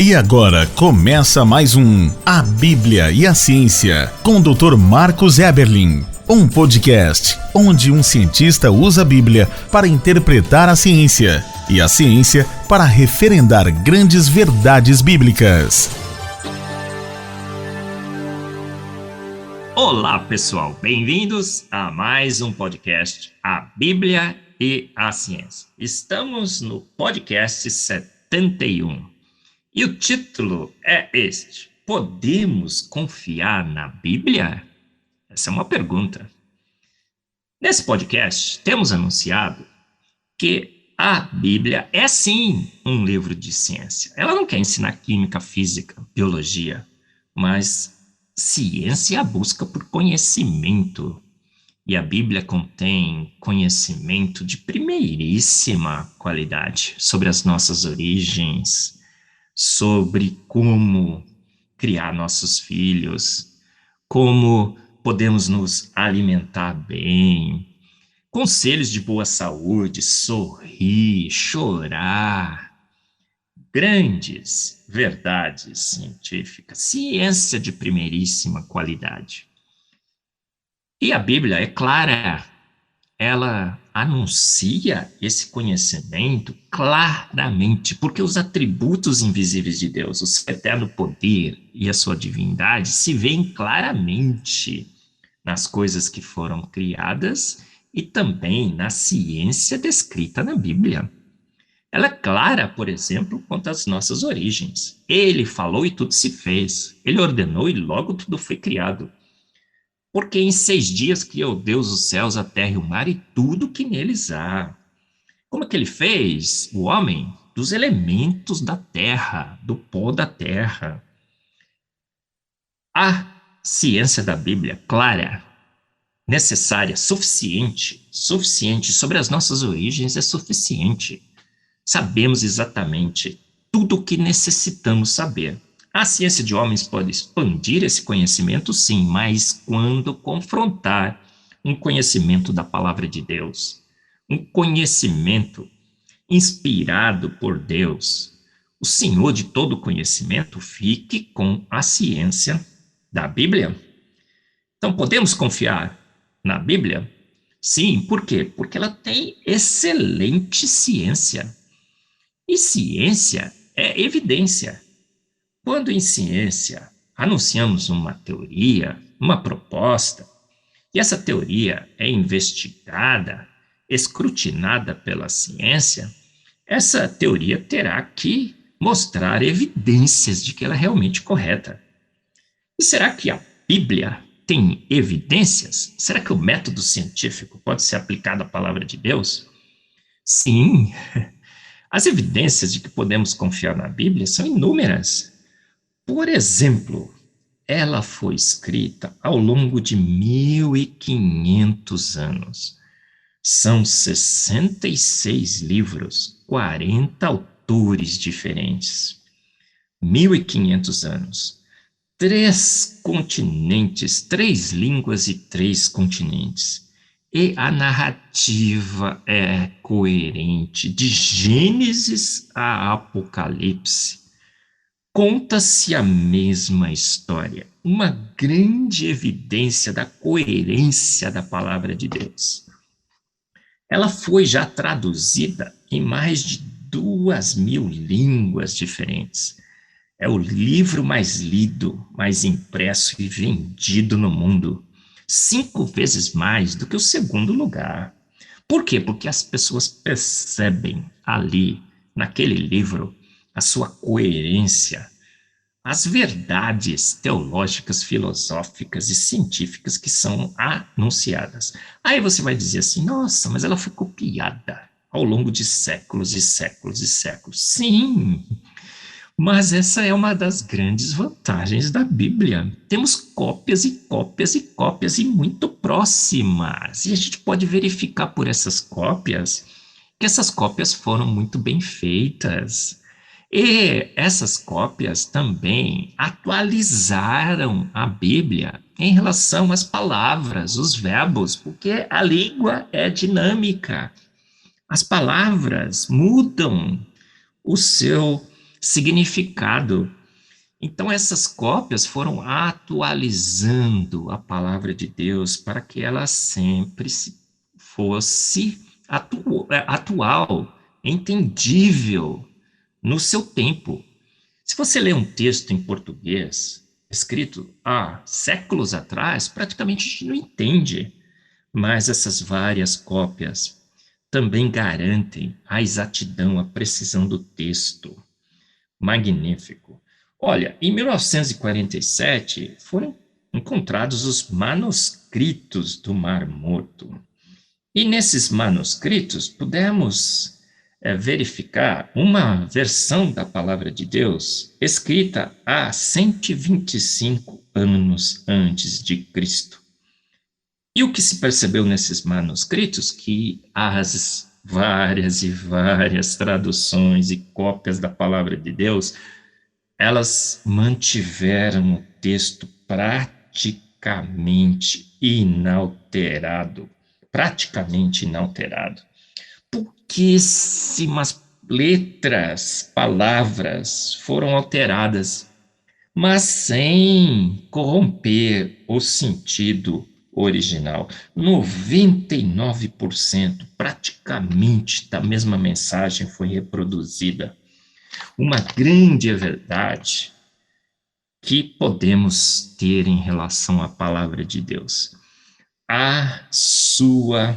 E agora começa mais um A Bíblia e a Ciência, com o Dr. Marcos Eberlin. Um podcast onde um cientista usa a Bíblia para interpretar a ciência e a ciência para referendar grandes verdades bíblicas. Olá, pessoal. Bem-vindos a mais um podcast, A Bíblia e a Ciência. Estamos no podcast 71 e o título é este: Podemos confiar na Bíblia? Essa é uma pergunta. Nesse podcast, temos anunciado que a Bíblia é sim um livro de ciência. Ela não quer ensinar química, física, biologia, mas ciência é a busca por conhecimento. E a Bíblia contém conhecimento de primeiríssima qualidade sobre as nossas origens, sobre como criar nossos filhos, como podemos nos alimentar bem, conselhos de boa saúde, sorrir, chorar, grandes verdades científicas, ciência de primeiríssima qualidade. E a Bíblia é clara, ela anuncia esse conhecimento claramente, porque os atributos invisíveis de Deus, o seu eterno poder e a sua divindade se veem claramente nas coisas que foram criadas e também na ciência descrita na Bíblia. Ela é clara, por exemplo, quanto às nossas origens. Ele falou e tudo se fez. Ele ordenou e logo tudo foi criado. Porque em 6 dias criou Deus os céus, a terra e o mar e tudo que neles há. Como é que ele fez o homem? Dos elementos da terra, do pó da terra. A ciência da Bíblia, clara, necessária, suficiente sobre as nossas origens é suficiente. Sabemos exatamente tudo o que necessitamos saber. A ciência de homens pode expandir esse conhecimento, sim, mas quando confrontar um conhecimento da palavra de Deus, um conhecimento inspirado por Deus, o Senhor de todo conhecimento, fique com a ciência da Bíblia. Então, podemos confiar na Bíblia? Sim, por quê? Porque ela tem excelente ciência. E ciência é evidência. Quando em ciência anunciamos uma teoria, uma proposta, e essa teoria é investigada, escrutinada pela ciência, essa teoria terá que mostrar evidências de que ela é realmente correta. E será que a Bíblia tem evidências? Será que o método científico pode ser aplicado à palavra de Deus? Sim. As evidências de que podemos confiar na Bíblia são inúmeras. Por exemplo, ela foi escrita ao longo de 1500 anos. São 66 livros, 40 autores diferentes. 1500 anos. 3 continentes, 3 línguas e 3 continentes. E a narrativa é coerente, de Gênesis a Apocalipse. Conta-se a mesma história, uma grande evidência da coerência da palavra de Deus. Ela foi já traduzida em mais de 2.000 línguas diferentes. É o livro mais lido, mais impresso e vendido no mundo. 5 vezes mais do que o segundo lugar. Por quê? Porque as pessoas percebem ali, naquele livro, a sua coerência, as verdades teológicas, filosóficas e científicas que são anunciadas. Aí você vai dizer assim, nossa, mas ela foi copiada ao longo de séculos e séculos e séculos. Sim, mas essa é uma das grandes vantagens da Bíblia. Temos cópias e cópias e cópias e muito próximas. E a gente pode verificar por essas cópias que essas cópias foram muito bem feitas. E essas cópias também atualizaram a Bíblia em relação às palavras, os verbos, porque a língua é dinâmica. As palavras mudam o seu significado. Então, essas cópias foram atualizando a palavra de Deus para que ela sempre fosse atual, entendível no seu tempo. Se você lê um texto em português, escrito há séculos atrás, praticamente a gente não entende, mas essas várias cópias também garantem a exatidão, a precisão do texto. Magnífico. Olha, em 1947 foram encontrados os manuscritos do Mar Morto. E nesses manuscritos pudemos verificar uma versão da palavra de Deus escrita há 125 anos antes de Cristo. E o que se percebeu nesses manuscritos? Que as várias e várias traduções e cópias da palavra de Deus, elas mantiveram o texto praticamente inalterado. Pouquíssimas letras, palavras foram alteradas, mas sem corromper o sentido original. 99% praticamente da mesma mensagem foi reproduzida. Uma grande verdade que podemos ter em relação à palavra de Deus: a sua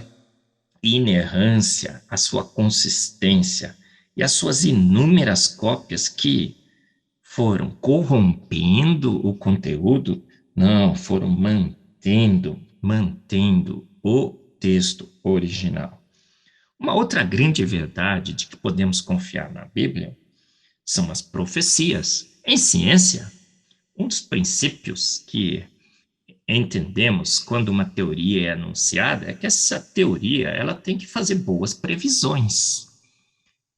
inerrância, a sua consistência e as suas inúmeras cópias que foram corrompendo o conteúdo, não, foram mantendo o texto original. Uma outra grande verdade de que podemos confiar na Bíblia são as profecias. Em ciência, um dos princípios que entendemos quando uma teoria é anunciada é que essa teoria ela tem que fazer boas previsões.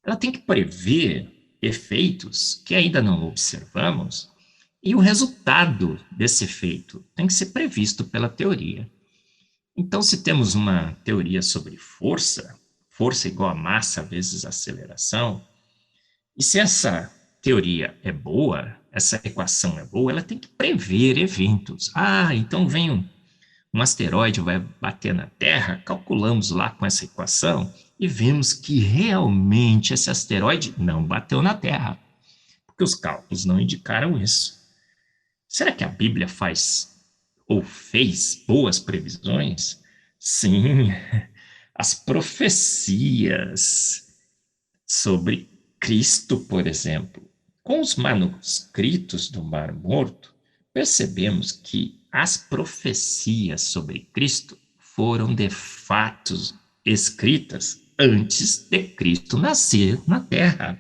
Ela tem que prever efeitos que ainda não observamos e o resultado desse efeito tem que ser previsto pela teoria. Então, se temos uma teoria sobre força igual a massa vezes aceleração, e se essa teoria é boa, essa equação é boa, ela tem que prever eventos. Então vem um asteroide, vai bater na Terra, calculamos lá com essa equação e vemos que realmente esse asteroide não bateu na Terra, porque os cálculos não indicaram isso. Será que a Bíblia faz ou fez boas previsões? Sim, as profecias sobre Cristo, por exemplo. Com os manuscritos do Mar Morto, percebemos que as profecias sobre Cristo foram de fato escritas antes de Cristo nascer na Terra.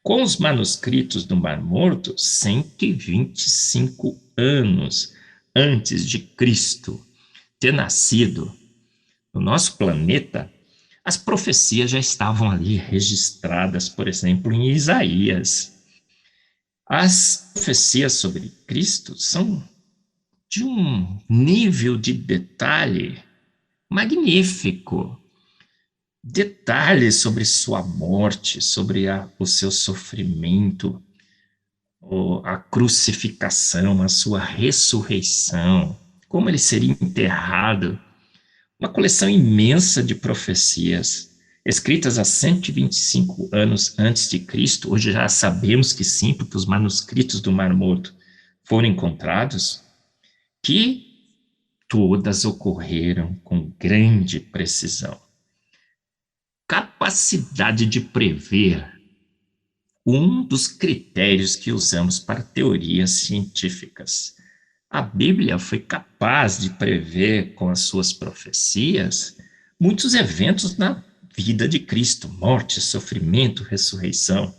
Com os manuscritos do Mar Morto, 125 anos antes de Cristo ter nascido no nosso planeta, as profecias já estavam ali registradas, por exemplo, em Isaías. As profecias sobre Cristo são de um nível de detalhe magnífico. Detalhes sobre sua morte, sobre o seu sofrimento, a crucificação, a sua ressurreição, como ele seria enterrado. Uma coleção imensa de profecias escritas há 125 anos antes de Cristo. Hoje já sabemos que sim, porque os manuscritos do Mar Morto foram encontrados, que todas ocorreram com grande precisão. Capacidade de prever, um dos critérios que usamos para teorias científicas. A Bíblia foi capaz de prever com as suas profecias muitos eventos na vida de Cristo: morte, sofrimento, ressurreição.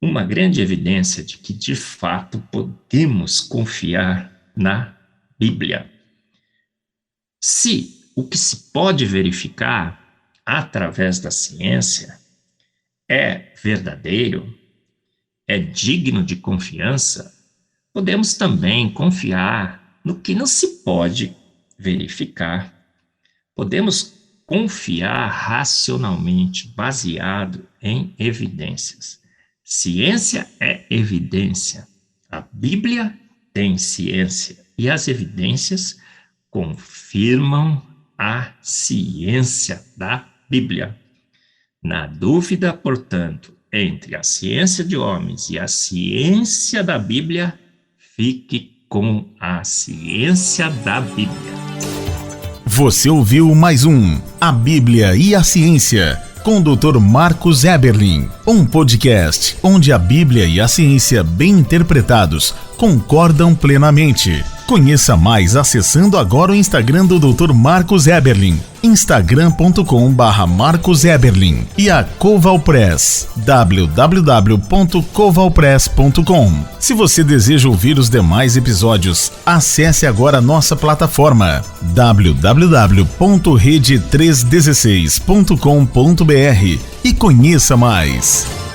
Uma grande evidência de que, de fato, podemos confiar na Bíblia. Se o que se pode verificar através da ciência é verdadeiro, é digno de confiança, podemos também confiar no que não se pode verificar. Podemos confiar racionalmente, baseado em evidências. Ciência é evidência. A Bíblia tem ciência e as evidências confirmam a ciência da Bíblia. Na dúvida, portanto, entre a ciência de homens e a ciência da Bíblia, fique com a ciência da Bíblia. Você ouviu mais um A Bíblia e a Ciência, com o Dr. Marcos Eberlin, um podcast onde a Bíblia e a ciência bem interpretados concordam plenamente. Conheça mais acessando agora o Instagram do Dr. Marcos Eberlin, instagram.com/Marcos Eberlin, e a Coval Press, www.covalpress.com. Se você deseja ouvir os demais episódios, acesse agora nossa plataforma www.rede316.com.br e conheça mais.